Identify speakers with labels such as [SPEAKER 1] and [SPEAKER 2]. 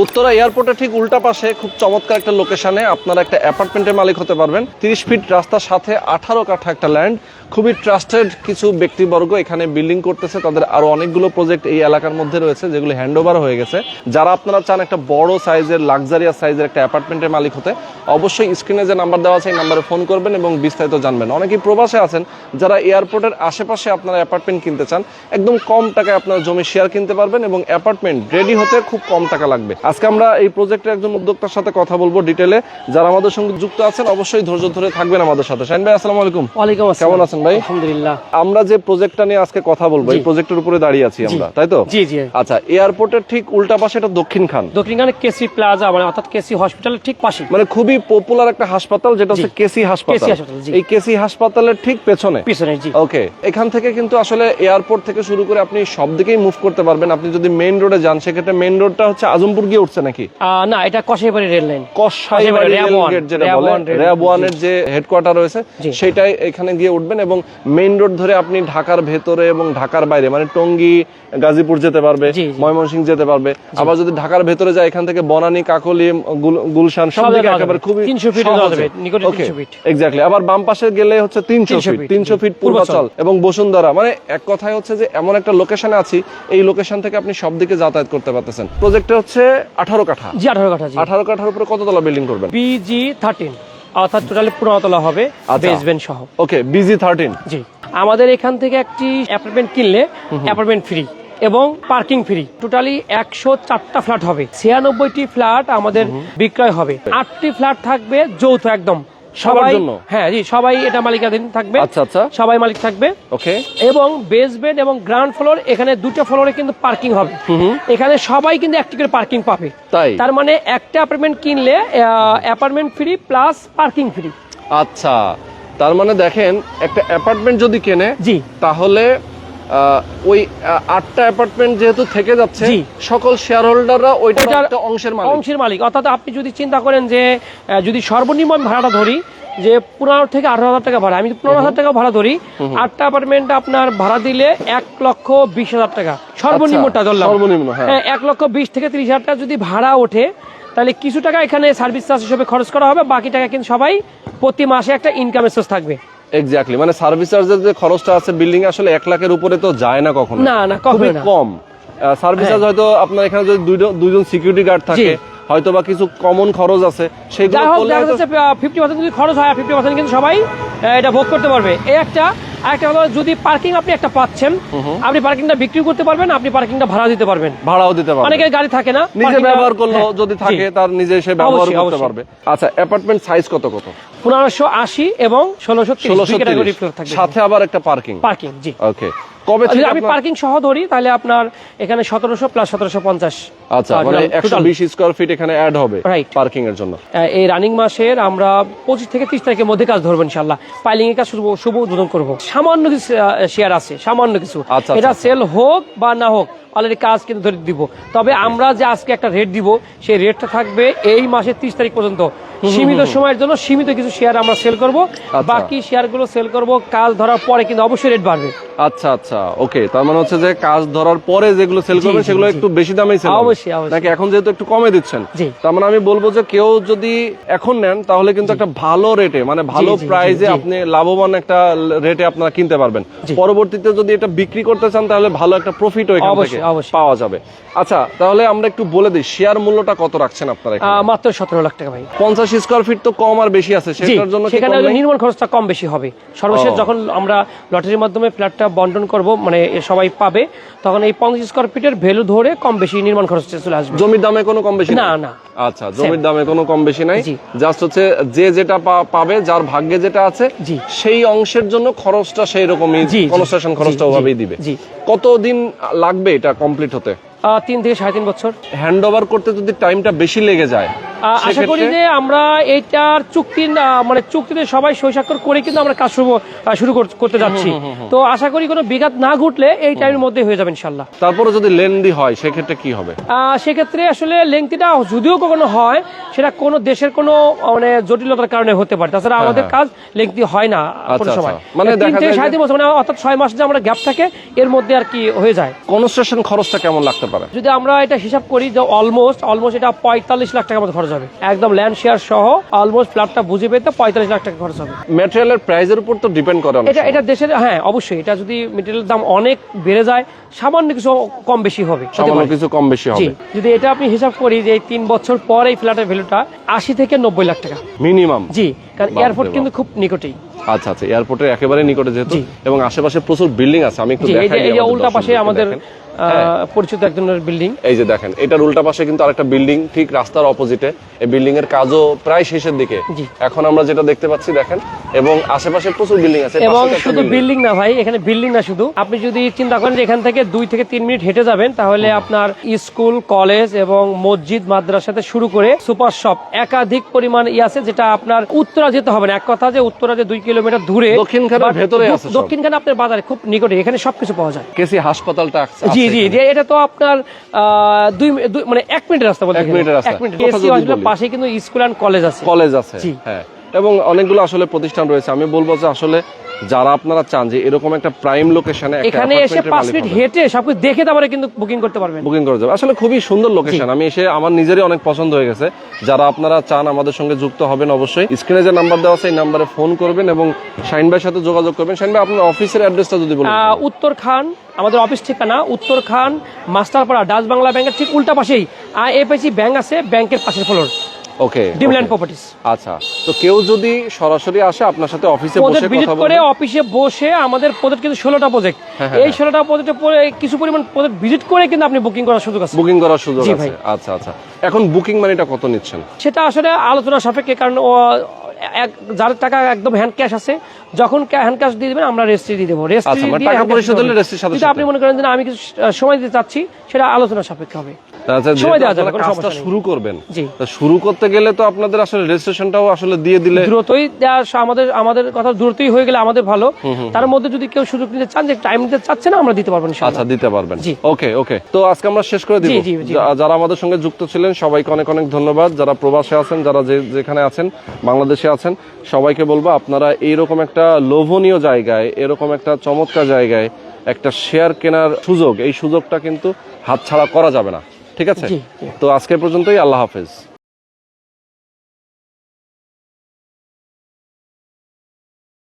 [SPEAKER 1] উত্তরা এয়ারপোর্টের ঠিক উল্টা পাশে খুব চমৎকার একটা লোকেশনে আপনারা একটা অ্যাপার্টমেন্টের মালিক হতে পারবেন। 30 ফিট রাস্তার সাথে 18 কাঠা একটা ল্যান্ড। খুবই ট্রাস্টেড কিছু ব্যক্তিবর্গ এখানে বিল্ডিং করতেছে, তাদের আরো অনেকগুলো প্রজেক্ট এই এলাকার মধ্যে রয়েছে যেগুলো হ্যান্ডওভার হয়ে গেছে। যারা আপনারা চান একটা বড় সাইজের লাক্সারিয়াস সাইজের একটা অ্যাপার্টমেন্টের মালিক হতে, অবশ্যই স্ক্রিনে যে নাম্বার দেওয়া আছে এই নাম্বারে ফোন করবেন এবং বিস্তারিত জানবেন। অনেকেই প্রবাসে আছেন যারা এয়ারপোর্টের আশেপাশে আপনারা অ্যাপার্টমেন্ট কিনতে চান, একদম কম টাকায় আপনারা জমি শেয়ার কিনতে পারবেন এবং অ্যাপার্টমেন্ট রেডি হতে খুব কম টাকা লাগবে। আজকে আমরা এই প্রজেক্টের একজন উদ্যোক্তার সাথে কথা বলবো ডিটেলে। যারা আমাদের সঙ্গে যুক্ত আছেন অবশ্যই ধৈর্য ধরে থাকবেন আমাদের সাথে। শাহিন ভাই আসসালামু আলাইকুম।
[SPEAKER 2] ওয়ালাইকুম আসসালাম।
[SPEAKER 1] কেমন আছেন ভাই?
[SPEAKER 2] আলহামদুলিল্লাহ।
[SPEAKER 1] আমরা যে প্রজেক্টটা নিয়ে আজকে কথা বলবো এই প্রজেক্টের উপরে দাঁড়িয়ে আছি আমরা, তাই তো?
[SPEAKER 2] জি জি।
[SPEAKER 1] আচ্ছা, এয়ারপোর্টের ঠিক উল্টা পাশে এটা দক্ষিণ খান
[SPEAKER 2] কেসি প্লাজা, মানে অর্থাৎ কেসি হসপিটালের ঠিক পাশে,
[SPEAKER 1] মানে খুবই পপুলার একটা হাসপাতাল যেটা হচ্ছে কেসি হাসপাতাল। এই কেসি হাসপাতালের ঠিক পেছনে।
[SPEAKER 2] জি।
[SPEAKER 1] ওকে, এখান থেকে কিন্তু আসলে এয়ারপোর্ট থেকে শুরু করে আপনি সব দিকেই মুভ করতে পারবেন। আপনি যদি মেইন রোডে যান সেক্ষেত্রে মেইন রোডটা হচ্ছে আজমপুর গিয়ে উঠছে নাকি?
[SPEAKER 2] না, এটা Kasaibari rail line.
[SPEAKER 1] Kasaibari rail gate যেটা বলে, র‍্যাব 1 এর যে হেডকোয়ার্টার রয়েছে সেটাই এখানে গিয়ে উঠবেন এবং মেইন রোড ধরে আপনি ঢাকার ভেতরে এবং ঢাকার বাইরে মানে টঙ্গী, গাজীপুর যেতে পারবে, ময়মনসিংহ যেতে পারবে। আবার যদি ঢাকার ভেতরে যায় এখান থেকে বনানী, কাকলী, গুলশান সব দিকে একেবারে খুবই
[SPEAKER 2] 300 ফিট যাবে, নিকটে 300 ফিট।
[SPEAKER 1] এক্স্যাক্টলি। আবার বাম পাশে গেলে হচ্ছে 300 ফিট পূর্বাচল এবং বসুন্ধরা। মানে এক কথায় হচ্ছে যে এমন একটা লোকেশনে আছি, এই লোকেশন থেকে আপনি সব দিকে যাতায়াত করতে পারতেছেন। প্রজেক্টটা হচ্ছে 18 কাঠা।
[SPEAKER 2] জি, 18 কাঠা।
[SPEAKER 1] 18 কাঠার উপরে কততলা বিল্ডিং করবেন?
[SPEAKER 2] বিজি 13, অর্থাৎ টোটালি 15 তলা হবে বেসমেন্ট সহ।
[SPEAKER 1] ওকে, বিজি 13।
[SPEAKER 2] জি। আমাদের এখান থেকে একটি অ্যাপার্টমেন্ট কিনলে অ্যাপার্টমেন্ট ফ্রি এবং পার্কিং ফ্রি। টোটালি 104টা ফ্ল্যাট হবে, 96টি ফ্ল্যাট আমাদের বিক্রয় হবে, 8টি ফ্ল্যাট থাকবে যৌথ একদম সবার জন্য। হ্যাঁ জি, সবাই এটা মালিকাধীন থাকবে। আচ্ছা আচ্ছা, সবাই মালিক থাকবে। ওকে। এবং বেসমেন্ট এবং গ্রাউন্ড ফ্লোর, এখানে দুটো ফ্লোরে কিন্তু পার্কিং হবে। এখানে সবাই কিন্তু একটি করে পার্কিং পাবে। তার মানে একটা অ্যাপার্টমেন্ট কিনলে apartment free plus parking free.
[SPEAKER 1] আচ্ছা, তার মানে দেখেন একটা অ্যাপার্টমেন্ট যদি কেনে জি তাহলে ওই 8টা অ্যাপার্টমেন্ট যেহেতু থেকে যাচ্ছে সকল শেয়ার হোল্ডাররা ওইটা একটা অংশের মালিক।
[SPEAKER 2] অর্থাৎ আপনি যদি চিন্তা করেন যে যদি সর্বনিম্ন ভাড়াটা ধরি যে 15 থেকে 18,000 টাকা ভাড়া, আমি 15,000 টাকা ভাড়া ধরি, 8টা অ্যাপার্টমেন্ট আপনার ভাড়া দিলে 1,20,000 টাকা সর্বনিম্নটা ধরলাম।
[SPEAKER 1] সর্বনিম্ন
[SPEAKER 2] 1,20,000 থেকে 30,000 টাকা যদি ভাড়া ওঠে তাহলে কিছু টাকা এখানে সার্ভিস চার্জ হিসেবে খরচ করা হবে, বাকি টাকা কিন্তু সবাই প্রতি মাসে একটা ইনকামের সোর্স থাকবে।
[SPEAKER 1] এক্স্যাক্টলি, মানে সার্ভিস চার্জের যে খরচটা আছে বিল্ডিং আসলে 1 লাখের উপরে তো যায় না কখনো।
[SPEAKER 2] না, খুবই
[SPEAKER 1] কম সার্ভিস চার্জ। হয়তো আপনার এখানে যদি দুইজন সিকিউরিটি গার্ড থাকে, হয়তো বা কিছু কমন খরচ আছে, সেগুলো
[SPEAKER 2] 50% যদি খরচ হয় 50% কিন্তু সবাই এটা ভোগ করতে পারবে। এই একটা হলো যদি পার্কিং আপনি একটা পাচ্ছেন, আপনি পার্কিংটা বিক্রি করতে পারবেন, আপনি পার্কিংটা ভাড়াও দিতে পারবেন। অনেকের গাড়ি থাকে না,
[SPEAKER 1] নিজে ব্যবহার করলো, যদি থাকে তার নিজে সে ব্যবহার করতে পারবে। আচ্ছা, অ্যাপার্টমেন্ট সাইজ কত?
[SPEAKER 2] 1580 এবং 1630 ক্যাটাগরি ফ্লোর থাকবে,
[SPEAKER 1] সাথে আবার একটা পার্কিং।
[SPEAKER 2] জি।
[SPEAKER 1] ওকে, কবে থেকে
[SPEAKER 2] আমি পার্কিং সহ ধরি তাহলে আপনার এখানে 1700 প্লাস 1750।
[SPEAKER 1] আচ্ছা, মানে 120 স্কয়ার ফিট এখানে অ্যাড হবে পার্কিং এর জন্য।
[SPEAKER 2] এই রানিং মাসের আমরা 25 থেকে 30 তারিখের মধ্যে কাজ ধরবো ইনশাআল্লাহ। পাইলিং এর কাজ শুভ উদ্বোধন করব। সামান্য কিছু শেয়ার আছে, সামান্য কিছু, এটা সেল হোক বা না হোক অলরেডি কাজ কিন্তু ধরে দিব। তবে আমরা যে আজকে একটা রেট দিব সেই রেটটা থাকবে এই মাসের 30 তারিখ পর্যন্ত, সীমিত সময়ের জন্য সীমিত কিছু শেয়ার আমরা সেল করব। বাকি শেয়ারগুলো সেল করব কাজ ধরার পরে, কিন্তু অবশ্যই রেট বাড়বে।
[SPEAKER 1] আচ্ছা আচ্ছা, ওকে। তার মানে হচ্ছে যে কাজ ধরার পরে যেগুলো সেল করবেন সেগুলো একটু বেশি দামেই সেল হবে।
[SPEAKER 2] অবশ্যই
[SPEAKER 1] নাকি এখন যেহেতু একটু কমে দিচ্ছেন, তার মানে আমি বলবো যে কেউ যদি এখন নেন তাহলে কিন্তু একটা ভালো রেটে, মানে ভালো প্রাইসে আপনি লাভবান একটা রেটে আপনারা কিনতে পারবেন। পরবর্তীতে যদি এটা বিক্রি করতে চান তাহলে ভালো একটা প্রফিটও এখান থেকে পাওয়া যাবে। আচ্ছা, তাহলে আমরা একটু বলে দিই শেয়ার মূল্যটা কত রাখছেন আপনারা?
[SPEAKER 2] মাত্র 17 লাখ টাকা ভাই।
[SPEAKER 1] 50 স্কয়ার ফিট তো কম আর বেশি আছে, সেটার জন্য
[SPEAKER 2] সেখানে নির্মাণ খরচটা কম বেশি হবে। সর্বশেষ যখন আমরা লটারির মাধ্যমে ফ্ল্যাটটা বন্টন করব, মানে সবাই পাবে, তখন এই 50 স্কয়ার ফিটের ভ্যালু ধরে কম বেশি নির্মাণ খরচ চলে আসবে।
[SPEAKER 1] জমির দামে কোনো কম বেশি
[SPEAKER 2] না।
[SPEAKER 1] আচ্ছা, জমির দামে কোনো কম বেশি নাই, জাস্ট হচ্ছে যে যেটা পাবে, যার ভাগ্যে যেটা আছে সেই অংশের জন্য খরচটা সেই রকমই, কনস্ট্রাকশন খরচটা ওভাবেই দিবে। কতদিন লাগবে এটা কমপ্লিট হতে?
[SPEAKER 2] 3 থেকে 3.5 বছর।
[SPEAKER 1] হ্যান্ড ওভার করতে যদি টাইমটা বেশি লেগে যায়
[SPEAKER 2] আশা করি যে আমরা এইটার চুক্তি মানে চুক্তিতে সবাই সই স্বাক্ষর করে কিন্তু আমরা কাজ শুরু করতে যাচ্ছি। তো আশা করি কোনো বিঘাত না ঘটলে এই টাইমের মধ্যে হয়ে যাবে ইনশাল্লাহ।
[SPEAKER 1] তারপরে যদি লেন্দি হয় সেক্ষেত্রে কি হবে?
[SPEAKER 2] সেক্ষেত্রে আসলে লেংথিটা যদিও কখনো হয় সেটা কোনো দেশের কোনো মানে জটিলতার কারণে হতে পারে, তাছাড়া আমাদের কাজ লেংথি হয় না কোনো সময়।
[SPEAKER 1] মানে
[SPEAKER 2] 3 থেকে 3.5 বছর মানে অর্থাৎ 6 মাস যে আমরা গ্যাপ থাকে এর মধ্যে আর কি হয়ে যায়।
[SPEAKER 1] কনস্ট্রাকশন খরচটা কেমন লাগতে পারে?
[SPEAKER 2] যদি আমরা এটা হিসাব করি যে অলমোস্ট এটা 45 লাখ টাকার মতো খরচ হবে, একদম ল্যান্ড শেয়ার সহ অলমোস্ট ফ্ল্যাটটা বুঝে পেতে 45 লাখ টাকা খরচ হবে।
[SPEAKER 1] ম্যাটেরিয়ালের প্রাইসের উপর তো ডিপেন্ড করে
[SPEAKER 2] এটা দেশের, হ্যাঁ অবশ্যই, এটা যদি মেটেরিয়ালের দাম অনেক বেড়ে যায় সামান্য কিছু কম বেশি হবে,
[SPEAKER 1] সামান্য কিছু কম বেশি হবে।
[SPEAKER 2] যদি এটা আপনি হিসাব করি যে 3 বছর পর এই ফ্ল্যাটের ভ্যালুটা 80 থেকে 90 লাখ টাকা
[SPEAKER 1] মিনিমাম।
[SPEAKER 2] জি, কারণ এয়ারপোর্ট কিন্তু খুব নিকটেই।
[SPEAKER 1] আচ্ছা আচ্ছা, এয়ারপোর্টের একেবারে নিকটে যেহেতু, এবং আশেপাশে প্রচুর বিল্ডিং আছে। আমি একটু দেখাই,
[SPEAKER 2] এই যে উল্টা পাশে আমাদের পরিচিত একজনের বিল্ডিং,
[SPEAKER 1] এই যে দেখেন, এটার উল্টা পাশে কিন্তু আরেকটা বিল্ডিং ঠিক রাস্তার অপোজিটে। এই বিল্ডিং এর কাজও প্রায় শেষের দিকে এখন আমরা যেটা দেখতে পাচ্ছি, দেখেন, এবং আশেপাশে প্রচুর বিল্ডিং আছে।
[SPEAKER 2] এবং শুধু বিল্ডিং না ভাই, এখানে বিল্ডিং না শুধু, আপনি যদি চিন্তা করেন যে এখান থেকে 2 থেকে 3 মিনিট হেঁটে যাবেন তাহলে আপনার স্কুল, কলেজ এবং মসজিদ, মাদ্রাসাতে শুরু করে সুপার শপ একাধিক পরিমাণ আছে, যেটা আপনার উত্তরা যেতে হবে না। এক কথা যে উত্তরা যে 2 কিলোমিটার দূরে,
[SPEAKER 1] দক্ষিণখানের ভেতরে আছে,
[SPEAKER 2] দক্ষিণখানে আপনার বাজারে খুব নিকটে, এখানে সবকিছু পাওয়া যায়।
[SPEAKER 1] কেসি হাসপাতালটা আছে।
[SPEAKER 2] জি জি, এটা তো আপনার 1 মিনিটের রাস্তা বলতে,
[SPEAKER 1] 1 মিনিটের রাস্তা।
[SPEAKER 2] কেসি হসপিটালের পাশে কিন্তু স্কুল এন্ড কলেজ আছে।
[SPEAKER 1] হ্যাঁ, এবং অনেকগুলো আসলে প্রতিষ্ঠান রয়েছে। আমি বলবো যে আসলে যারা আপনারা চান যে এরকম একটা প্রাইম লোকেশনে
[SPEAKER 2] এখানে এসে 5 মিনিট হেঁটে সবকিছু দেখে তারপরে কিন্তু বুকিং করতে পারবেন,
[SPEAKER 1] বুকিং করা যাবে। আসলে খুবই সুন্দর লোকেশন, আমি এসে আমার নিজেরই অনেক পছন্দ হয়ে গেছে। যারা আপনারা চান আমাদের সঙ্গে যুক্ত হবেন, অবশ্যই স্ক্রিনে যে নাম্বার দেওয়া আছে এই নাম্বারে ফোন করবেন এবং শাহিন ভাইয়ের সাথে যোগাযোগ করবেন। শাহিন ভাই, আপনার অফিসের অ্যাড্রেসটা যদি বলেন।
[SPEAKER 2] উত্তর খান, আমাদের অফিস ঠিকানা উত্তর খান মাস্টারপাড়া, ডাচ বাংলা ব্যাংকের ঠিক উল্টা পাশেই আইএফআইসি ব্যাংক আছে, ব্যাংকের পাশের ফ্লোর।
[SPEAKER 1] ওকে,
[SPEAKER 2] ড্রিমল্যান্ড প্রপার্টিজ।
[SPEAKER 1] আচ্ছা, তো কেউ যদি সরাসরি আসে আপনার সাথে অফিসে বসে
[SPEAKER 2] কথা বলে, অফিসে বসে, আমাদের প্রজেক্ট কিন্তু 16টা প্রজেক্ট, এই 16টা প্রজেক্টে পরে কিছু পরিমাণ প্রজেক্ট ভিজিট করে কিন্তু আপনি বুকিং করার সুযোগ আছে।
[SPEAKER 1] বুকিং করার সুযোগ আছে। আচ্ছা আচ্ছা, এখন বুকিং মানিটা কত নিচ্ছেন?
[SPEAKER 2] সেটা আসলে আলোচনা সাপেক্ষে, কারণ যার টাকা একদম হ্যান্ড ক্যাশ আছে, যখন হ্যান্ড ক্যাশ দিয়ে দিবেন আমরা রেজিস্ট্রি দিয়ে দেবো। যদি আপনি মনে করেন যে আমি কিছু সময় দিতে চাচ্ছি, সেটা আলোচনা সাপেক্ষে হবে।
[SPEAKER 1] কাজটা শুরু করবেন, শুরু করতে গেলে তো আপনাদের আসলে রেজিস্ট্রেশনটাও আসলে দিয়ে দিলে
[SPEAKER 2] দ্রুতই আমাদের কথা দ্রুতই হয়ে গেলে আমাদের ভালো। তার মধ্যে যদি কেউ সুযোগ নিতে চান, যে টাইম দিতে চাচ্ছে না, আমরা দিতে পারবো।
[SPEAKER 1] আচ্ছা, দিতে পারবেন। ওকে ওকে, তো আজকে আমরা শেষ করে দিব। যারা আমাদের সঙ্গে যুক্ত ছিলেন সবাইকে অনেক অনেক ধন্যবাদ। যারা প্রবাসে আছেন, যারা যেখানে আছেন, বাংলাদেশে আছেন, সবাইকে বলবো আপনারা এইরকম একটা লোভনীয় জায়গায়, এরকম একটা চমৎকার জায়গায় একটা শেয়ার কেনার সুযোগ, এই সুযোগটা কিন্তু হাতছাড়া করা যাবে না। ঠিক আছে, তো আজকে পর্যন্তই। আল্লাহ হাফেজ।